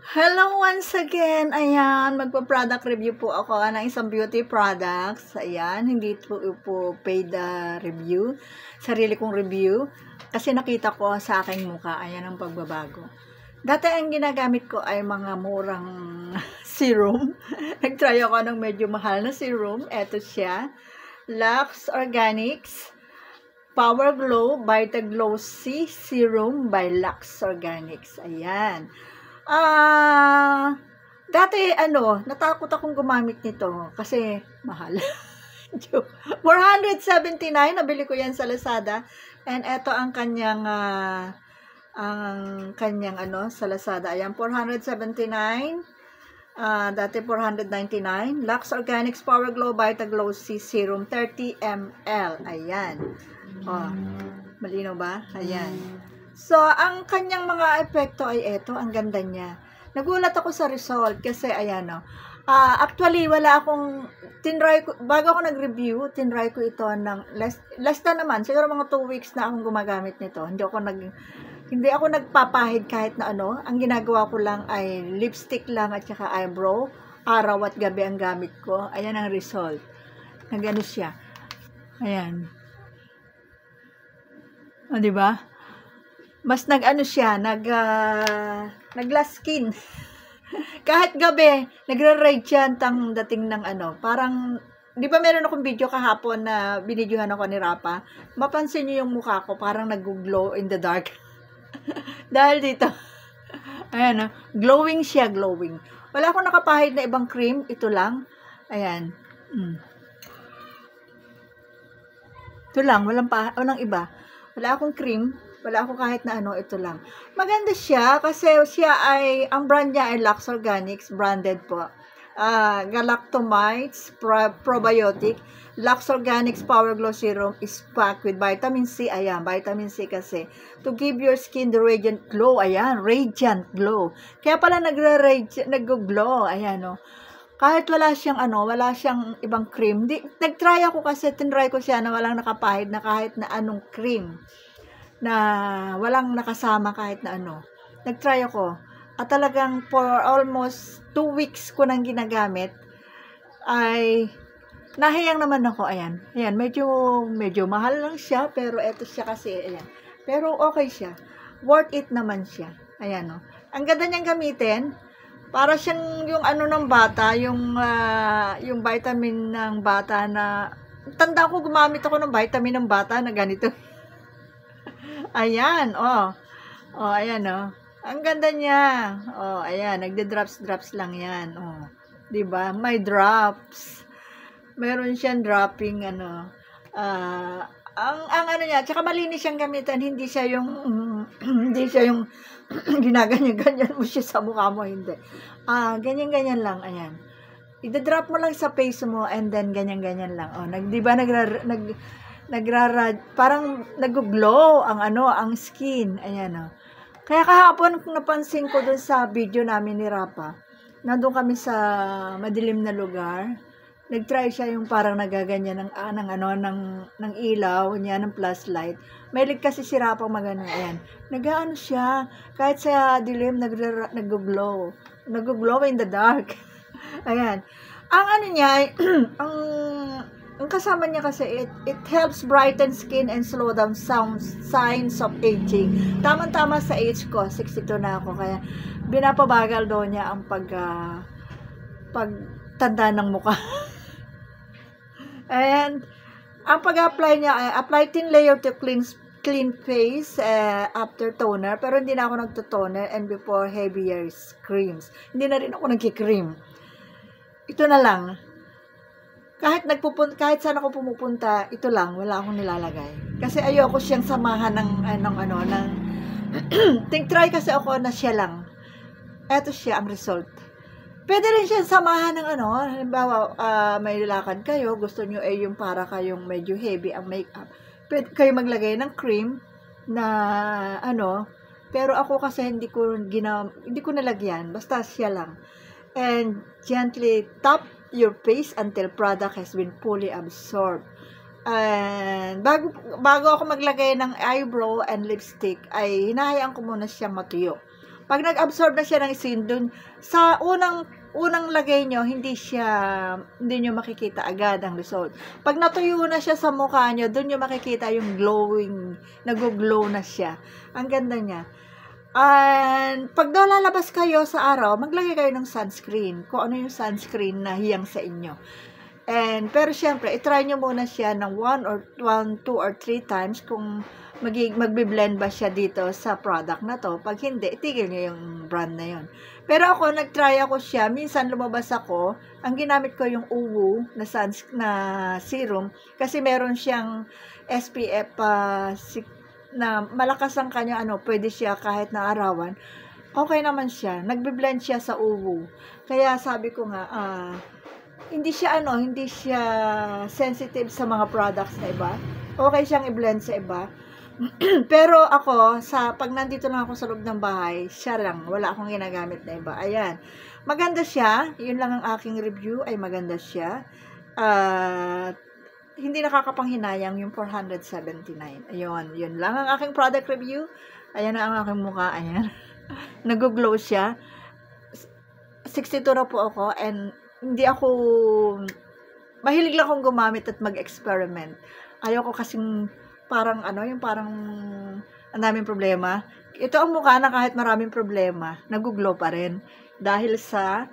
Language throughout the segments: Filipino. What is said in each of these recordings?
Hello once again. Ayan, magpa-product review po ako ng isang beauty products. Ayan, hindi po paid review. Sarili kong review. Kasi nakita ko sa aking mukha. Ayan ang pagbabago. Dati ang ginagamit ko ay mga murang serum. Nag-try ako ng medyo mahal na serum. Ito siya. Lux Organics Power Glow Vitaglow C Serum by Lux Organics. Ayan. Dati natakot akong gumamit nito kasi mahal. 479, nabili ko yan sa Lazada. And ito ang kanyang sa Lazada. Ayan, 479. Dati 499. Lux Organics Power Glow Vitaglow C Serum 30 ml. Ayan. Malinaw ba? Ayan. So, ang kanyang mga epekto ay ito, ang ganda niya. Nagulat ako sa result kasi ayan actually wala akong tinry ko, bago ako nag-review, tinry ko ito ng less na naman, siguro mga 2 weeks na akong gumagamit nito. Hindi ako nagpapahid kahit na ang ginagawa ko lang ay lipstick lang at saka eyebrow, araw at gabi ang gamit ko. Ayan ang result. Nagano siya. Ayan. Di ba? Mas siya, nag-glass skin. Kahit gabi, nagre-radiant ang dating ng parang, di ba meron akong video kahapon na binidyohan ako ni Rapa? Mapansin niyo yung mukha ko, parang nag-glow in the dark. Dahil dito, ayan glowing siya, glowing. Wala akong nakapahid na ibang cream, ito lang. Ayan. Ito lang, walang iba. Wala akong cream. Wala ako kahit na ito lang. Maganda siya kasi siya ang brand niya ay Lux Organics, branded po. Galactomites, probiotic. Lux Organics Power Glow Serum is packed with vitamin C. Ayan, vitamin C kasi. To give your skin the radiant glow. Ayan, radiant glow. Kaya pala nag-glow. Ayan, Kahit wala siyang ibang cream. Nag-try ako kasi, tinry ko siya na walang nakapahid na kahit na anong cream. Na walang nakasama kahit na Nag-try ako. At talagang for almost 2 weeks ko nang ginagamit, ay nahiyang naman ako. Ayan. Ayan, medyo mahal lang siya, pero eto siya kasi, ayan. Pero okay siya. Worth it naman siya. Ayan, Ang ganda niyang gamitin. Para siyang yung ng bata, yung vitamin ng bata na, tanda ko gumamit ako ng vitamin ng bata na ganito. Ayan, ayan, Ang ganda niya. Ayan, nagde-drops lang yan. 'Di ba? May drops. Meron siyang dropping ang niya, tsaka malinis siyang gamitan, hindi siya yung ginaganyan-ganyan mo siya sa mukha mo, hindi. Ganyan-ganyan lang, ayan. I-drop mo lang sa face mo and then ganyan-ganyan lang. 'Di ba parang nag-glow ang skin. Ayan, Kaya kahapon napansin ko dun sa video namin ni Rapa, nandun kami sa madilim na lugar. Nag-try siya yung parang nagaganyan ng ilaw niya, ng flashlight. Mahilig kasi si Rapa magano. Ayan. Nag-aano siya, kahit sa dilim nag-glow. Nag-glow in the dark. Ayan. Ang niya, ang kasama niya kasi, it helps brighten skin and slow down signs of aging. Tama-tama sa age ko, 62 na ako, kaya binapabagal daw niya ang pagtanda ng mukha. And, ang pag-apply niya ay apply thin layer to clean face after toner, pero hindi na ako nagto-toner and before heavier creams. Hindi na rin ako nagki-cream. Ito na lang. Kahit saan ako pumupunta, ito lang, wala akong nilalagay. Kasi ayoko siyang samahan ng try kasi ako na siya lang. Eto siya ang result. Pwede rin siyang samahan ng halimbawa, may lakad kayo, gusto nyo yung para kayong medyo heavy ang makeup. Pwede kayo maglagay ng cream na pero ako kasi hindi ko nalagyan, basta siya lang. And gently tap your face until product has been fully absorbed. And bago ako maglagay ng eyebrow and lipstick, ay hinahayaan ko muna siyang matuyo. Pag nag-absorb na siya ng skin, dun, sa unang lagay nyo, hindi nyo makikita agad ang result. Pag natuyo na siya sa mukha nyo, dun nyo makikita yung glowing, nag-glow na siya. Ang ganda niya. And pag daw lalabas kayo sa araw, maglagay kayo ng sunscreen. Kung ano yung sunscreen na hiyang sa inyo. Pero syempre, itry nyo muna siya ng 2 or 3 times kung magbi-blend ba siya dito sa product na to. Pag hindi, itigil nyo yung brand na yun. Pero ako, nag-try ako siya. Minsan lumabas ako. Ang ginamit ko yung Uwu na serum. Kasi meron siyang SPF na malakas ang kanya, pwede siya kahit na arawan. Okay naman siya. Nagbi-blend siya sa Uwu. Kaya sabi ko nga, hindi siya sensitive sa mga products na iba. Okay siyang i-blend sa iba. Pero ako, pag nandito lang ako sa loob ng bahay, siya lang. Wala akong ginagamit na iba. Ayan. Maganda siya. Yun lang ang aking review. Ay maganda siya. Hindi nakakapanghinayang yung 479. Ayun. Yun lang ang aking product review. Ayan na ang aking mukha. Ayan. Nag-glow siya. 62 na po ako. And hindi ako, mahilig lang akong gumamit at mag-experiment. Ayoko kasing parang ang daming problema. Ito ang mukha na kahit maraming problema, nag-glow pa rin. Dahil sa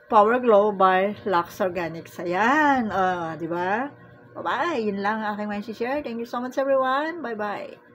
Power Glow by Lux Organics. Ayan, di ba? Bye-bye. Yun lang ang aking may share. Thank you so much everyone. Bye-bye.